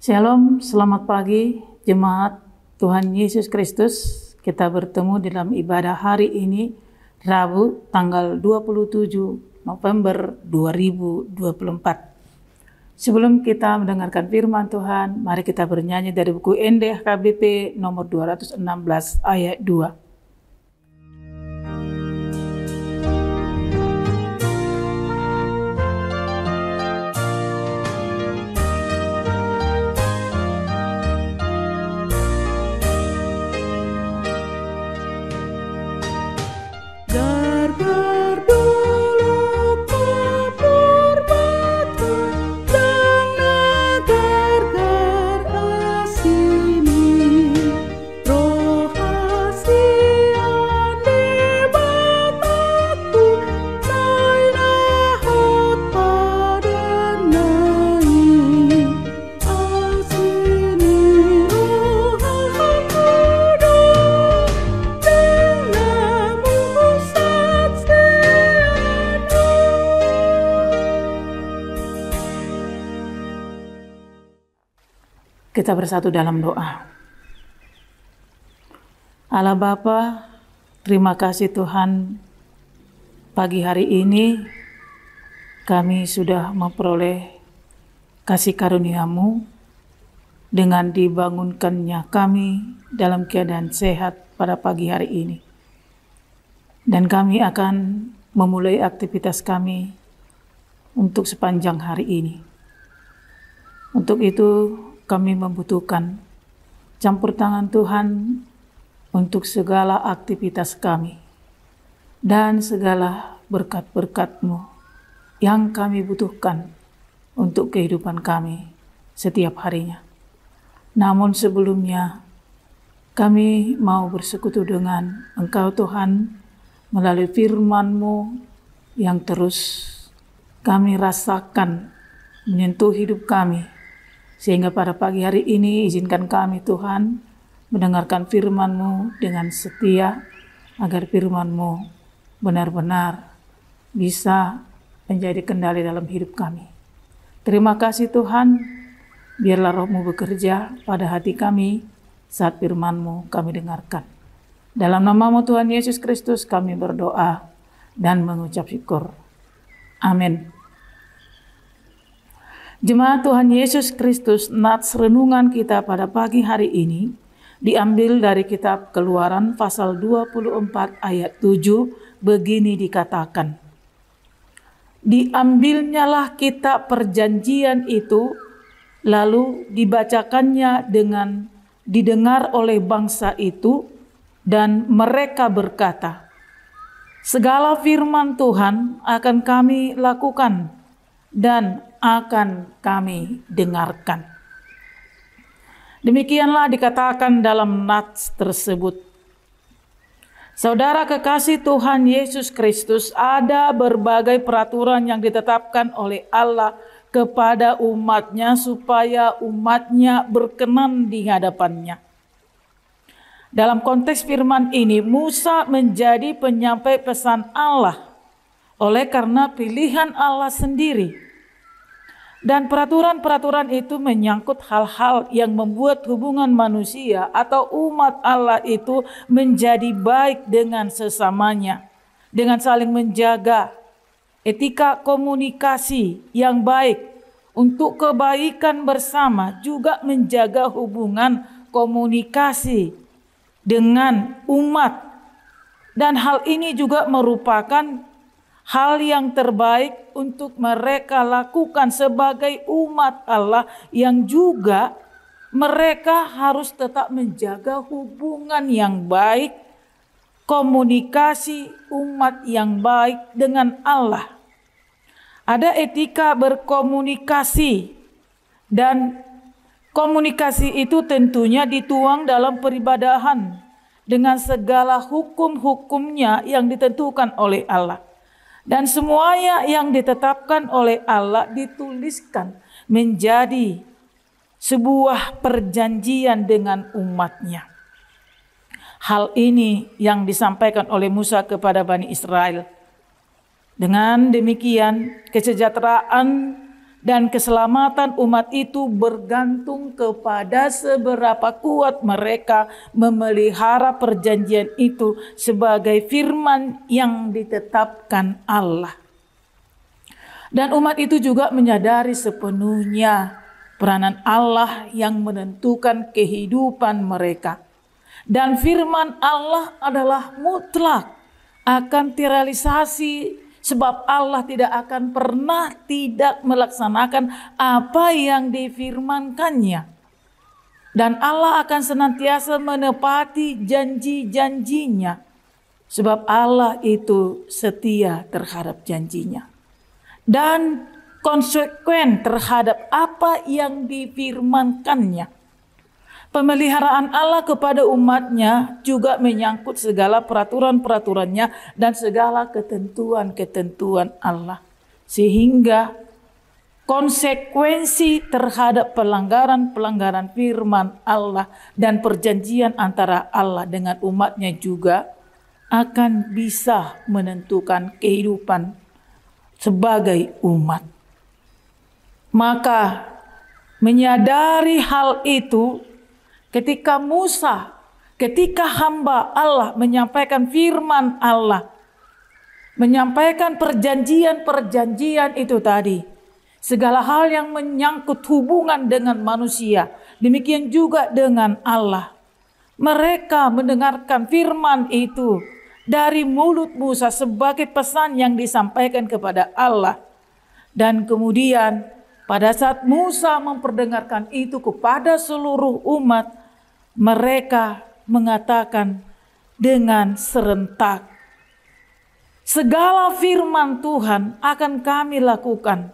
Shalom, selamat pagi jemaat Tuhan Yesus Kristus. Kita bertemu dalam ibadah hari ini, Rabu tanggal 27 November 2024. Sebelum kita mendengarkan firman Tuhan, mari kita bernyanyi dari buku NDHKBP nomor 216 ayat 2. Kita bersatu dalam doa. Allah Bapa, terima kasih Tuhan, pagi hari ini kami sudah memperoleh kasih karunia-Mu dengan dibangunkannya kami dalam keadaan sehat pada pagi hari ini. Dan kami akan memulai aktivitas kami untuk sepanjang hari ini. Untuk itu kami membutuhkan campur tangan Tuhan untuk segala aktivitas kami dan segala berkat-berkat-Mu yang kami butuhkan untuk kehidupan kami setiap harinya. Namun sebelumnya, kami mau bersekutu dengan Engkau Tuhan melalui firman-Mu yang terus kami rasakan menyentuh hidup kami. Sehingga pada pagi hari ini izinkan kami Tuhan mendengarkan firman-Mu dengan setia, agar firman-Mu benar-benar bisa menjadi kendali dalam hidup kami. Terima kasih Tuhan, biarlah Roh-Mu bekerja pada hati kami saat firman-Mu kami dengarkan. Dalam nama-Mu Tuhan Yesus Kristus kami berdoa dan mengucap syukur. Amin. Jemaat Tuhan Yesus Kristus, nats renungan kita pada pagi hari ini diambil dari kitab Keluaran pasal 24 ayat 7, begini dikatakan. Diambilnyalah kitab perjanjian itu, lalu dibacakannya dengan didengar oleh bangsa itu, dan mereka berkata, segala firman Tuhan akan kami lakukan dan akan kami dengarkan. Demikianlah dikatakan dalam nats tersebut. Saudara kekasih Tuhan Yesus Kristus, ada berbagai peraturan yang ditetapkan oleh Allah kepada umat-Nya supaya umat-Nya berkenan di hadapan-Nya. Dalam konteks firman ini, Musa menjadi penyampai pesan Allah oleh karena pilihan Allah sendiri. Dan peraturan-peraturan itu menyangkut hal-hal yang membuat hubungan manusia atau umat Allah itu menjadi baik dengan sesamanya, dengan saling menjaga etika komunikasi yang baik untuk kebaikan bersama, juga menjaga hubungan komunikasi dengan umat. Dan hal ini juga merupakan hal yang terbaik untuk mereka lakukan sebagai umat Allah, yang juga mereka harus tetap menjaga hubungan yang baik, komunikasi umat yang baik dengan Allah. Ada etika berkomunikasi, dan komunikasi itu tentunya dituang dalam peribadahan dengan segala hukum-hukumnya yang ditentukan oleh Allah. Dan semuanya yang ditetapkan oleh Allah dituliskan menjadi sebuah perjanjian dengan umat-Nya. Hal ini yang disampaikan oleh Musa kepada Bani Israel. Dengan demikian, kesejahteraan dan keselamatan umat itu bergantung kepada seberapa kuat mereka memelihara perjanjian itu sebagai firman yang ditetapkan Allah. Dan umat itu juga menyadari sepenuhnya peranan Allah yang menentukan kehidupan mereka. Dan firman Allah adalah mutlak, akan terrealisasi, sebab Allah tidak akan pernah tidak melaksanakan apa yang difirmankannya. Dan Allah akan senantiasa menepati janji-janjinya, sebab Allah itu setia terhadap janjinya. Dan konsekuen terhadap apa yang difirmankannya. Pemeliharaan Allah kepada umatnya juga menyangkut segala peraturan-peraturannya dan segala ketentuan-ketentuan Allah. Sehingga konsekuensi terhadap pelanggaran-pelanggaran firman Allah dan perjanjian antara Allah dengan umatnya juga akan bisa menentukan kehidupan sebagai umat. Maka menyadari hal itu, ketika hamba Allah menyampaikan firman Allah, menyampaikan perjanjian-perjanjian itu tadi, segala hal yang menyangkut hubungan dengan manusia, demikian juga dengan Allah. Mereka mendengarkan firman itu dari mulut Musa sebagai pesan yang disampaikan kepada Allah. Dan kemudian pada saat Musa memperdengarkan itu kepada seluruh umat, mereka mengatakan dengan serentak, segala firman Tuhan akan kami lakukan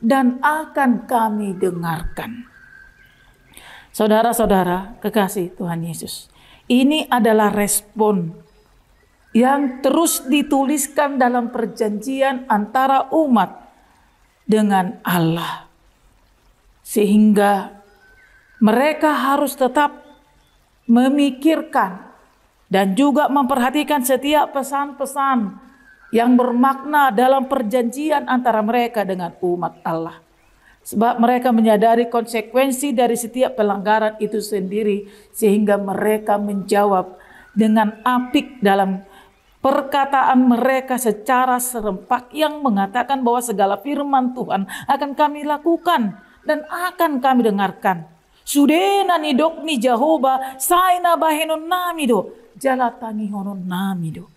dan akan kami dengarkan. Saudara-saudara kekasih Tuhan Yesus, ini adalah respon yang terus dituliskan dalam perjanjian antara umat dengan Allah. Sehingga mereka harus tetap memikirkan dan juga memperhatikan setiap pesan-pesan yang bermakna dalam perjanjian antara mereka dengan umat Allah. Sebab mereka menyadari konsekuensi dari setiap pelanggaran itu sendiri, sehingga mereka menjawab dengan apik dalam perkataan mereka secara serempak yang mengatakan bahwa segala firman Tuhan akan kami lakukan dan akan kami dengarkan. Sudena ni dok ni Jehovah, saina bahenon namido, jalatani honon namido.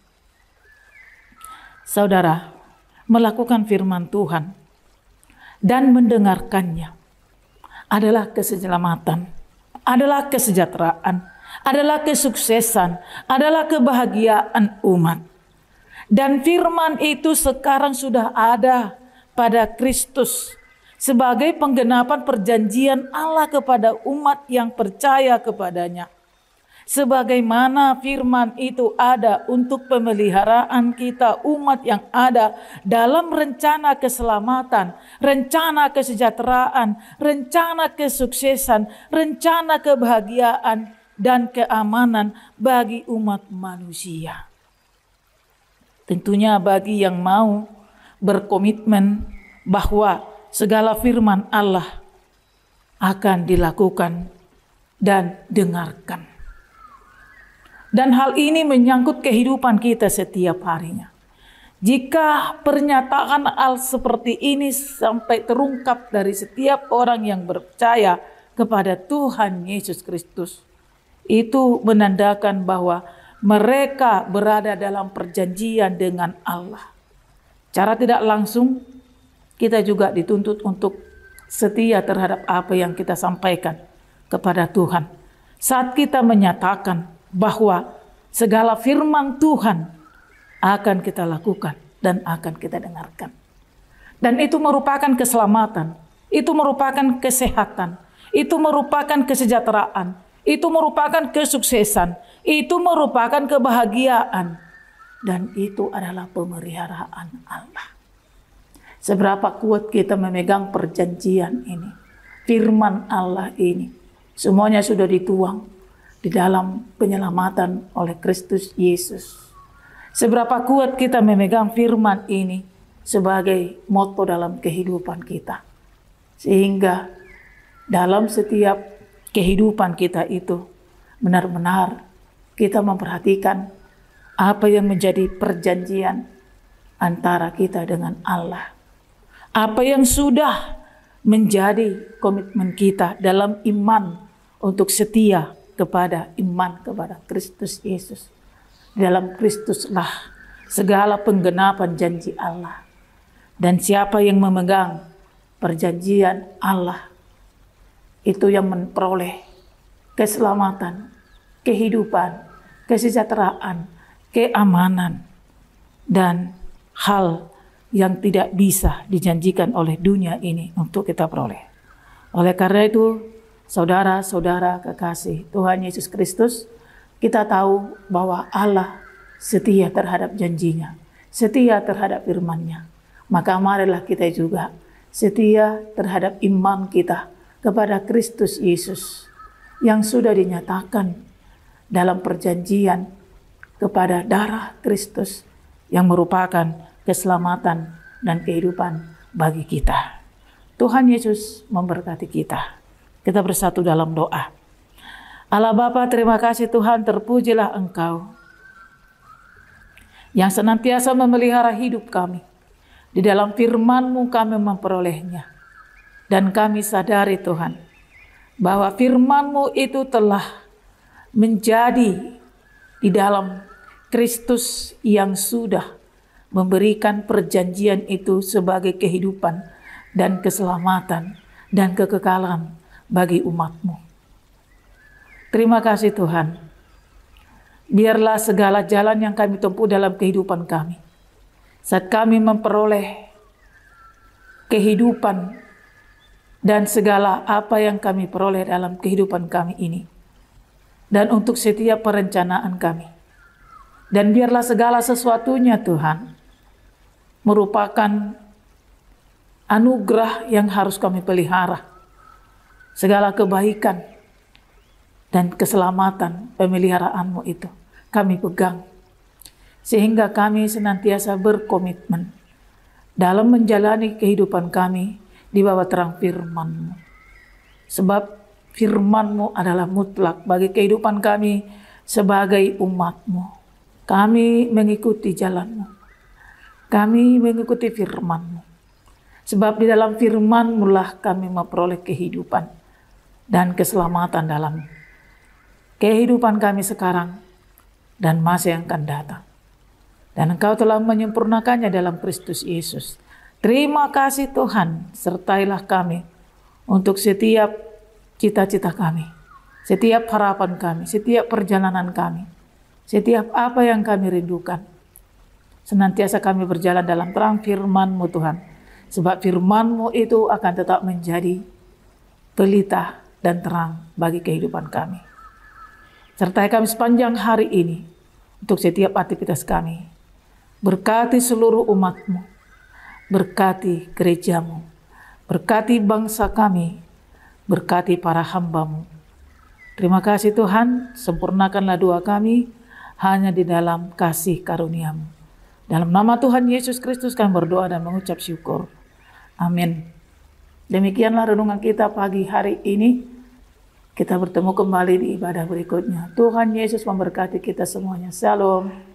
Saudara, melakukan firman Tuhan dan mendengarkannya adalah keselamatan, adalah kesejahteraan, adalah kesuksesan, adalah kebahagiaan umat. Dan firman itu sekarang sudah ada pada Kristus sebagai penggenapan perjanjian Allah kepada umat yang percaya kepadanya. Sebagaimana firman itu ada untuk pemeliharaan kita umat yang ada dalam rencana keselamatan, rencana kesejahteraan, rencana kesuksesan, rencana kebahagiaan dan keamanan bagi umat manusia. Tentunya bagi yang mau berkomitmen bahwa segala firman Allah akan dilakukan dan dengarkan. Dan hal ini menyangkut kehidupan kita setiap harinya. Jika pernyataan hal seperti ini sampai terungkap dari setiap orang yang percaya kepada Tuhan Yesus Kristus, itu menandakan bahwa mereka berada dalam perjanjian dengan Allah. Cara tidak langsung, kita juga dituntut untuk setia terhadap apa yang kita sampaikan kepada Tuhan. Saat kita menyatakan bahwa segala firman Tuhan akan kita lakukan dan akan kita dengarkan. Dan itu merupakan keselamatan, itu merupakan kesehatan, itu merupakan kesejahteraan, itu merupakan kesuksesan, itu merupakan kebahagiaan, dan itu adalah pemeliharaan Allah. Seberapa kuat kita memegang perjanjian ini, firman Allah ini, semuanya sudah dituang di dalam penyelamatan oleh Kristus Yesus. Seberapa kuat kita memegang firman ini sebagai moto dalam kehidupan kita. Sehingga dalam setiap kehidupan kita itu benar-benar kita memperhatikan apa yang menjadi perjanjian antara kita dengan Allah. Apa yang sudah menjadi komitmen kita dalam iman untuk setia kepada iman kepada Kristus Yesus. Dalam Kristuslah segala penggenapan janji Allah. Dan siapa yang memegang perjanjian Allah, itu yang memperoleh keselamatan, kehidupan, kesejahteraan, keamanan, dan hal yang tidak bisa dijanjikan oleh dunia ini untuk kita peroleh. Oleh karena itu, saudara-saudara kekasih Tuhan Yesus Kristus, kita tahu bahwa Allah setia terhadap janjinya, setia terhadap firman-Nya. Maka marilah kita juga setia terhadap iman kita kepada Kristus Yesus yang sudah dinyatakan dalam perjanjian kepada darah Kristus yang merupakan keselamatan dan kehidupan bagi kita. Tuhan Yesus memberkati kita. Kita bersatu dalam doa. Allah Bapa, terima kasih Tuhan, terpujilah Engkau yang senantiasa memelihara hidup kami. Di dalam firman-Mu kami memperolehnya. Dan kami sadari Tuhan, bahwa firman-Mu itu telah menjadi di dalam Kristus yang sudah memberikan perjanjian itu sebagai kehidupan dan keselamatan dan kekekalan bagi umat-Mu. Terima kasih Tuhan. Biarlah segala jalan yang kami tempuh dalam kehidupan kami, saat kami memperoleh kehidupan dan segala apa yang kami peroleh dalam kehidupan kami ini, dan untuk setiap perencanaan kami. Dan biarlah segala sesuatunya Tuhan merupakan anugerah yang harus kami pelihara. Segala kebaikan dan keselamatan pemeliharaan-Mu itu kami pegang. Sehingga kami senantiasa berkomitmen dalam menjalani kehidupan kami di bawah terang firman-Mu. Sebab firman-Mu adalah mutlak bagi kehidupan kami sebagai umat-Mu. Kami mengikuti jalan-Mu. Kami mengikuti firman-Mu. Sebab di dalam firman-Mu lah kami memperoleh kehidupan dan keselamatan dalam kehidupan kami sekarang dan masa yang akan datang. Dan Engkau telah menyempurnakannya dalam Kristus Yesus. Terima kasih Tuhan, sertailah kami untuk setiap cita-cita kami, setiap harapan kami, setiap perjalanan kami. Setiap apa yang kami rindukan, senantiasa kami berjalan dalam terang firman-Mu Tuhan. Sebab firman-Mu itu akan tetap menjadi pelita dan terang bagi kehidupan kami. Sertai kami sepanjang hari ini untuk setiap aktivitas kami. Berkati seluruh umat-Mu, berkati gereja-Mu, berkati bangsa kami, berkati para hamba-Mu. Terima kasih Tuhan, sempurnakanlah doa kami hanya di dalam kasih karunia-Mu. Dalam nama Tuhan Yesus Kristus kami berdoa dan mengucap syukur. Amin. Demikianlah renungan kita pagi hari ini. Kita bertemu kembali di ibadah berikutnya. Tuhan Yesus memberkati kita semuanya. Shalom.